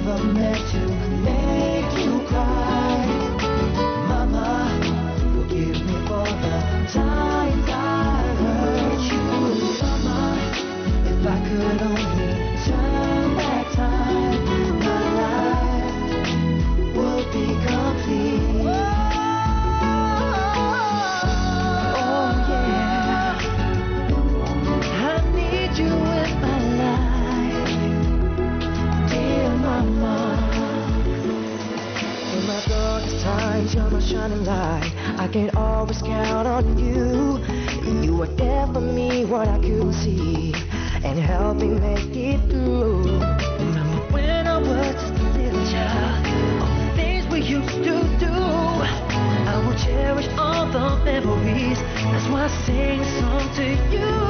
never meant to make you cry. Mama, forgive me for the times I hurt you. Mama, if I could only turn back time, my life would be complete. Oh yeah, I need you in my life, dear mama. In my darkest times, you're my shining light. I can always count on you. You were there for me when I couldn't see, and help me make it through. Remember when I was just a little child, all the things we used to do. I will cherish all the memories. That's why I sing a song to you.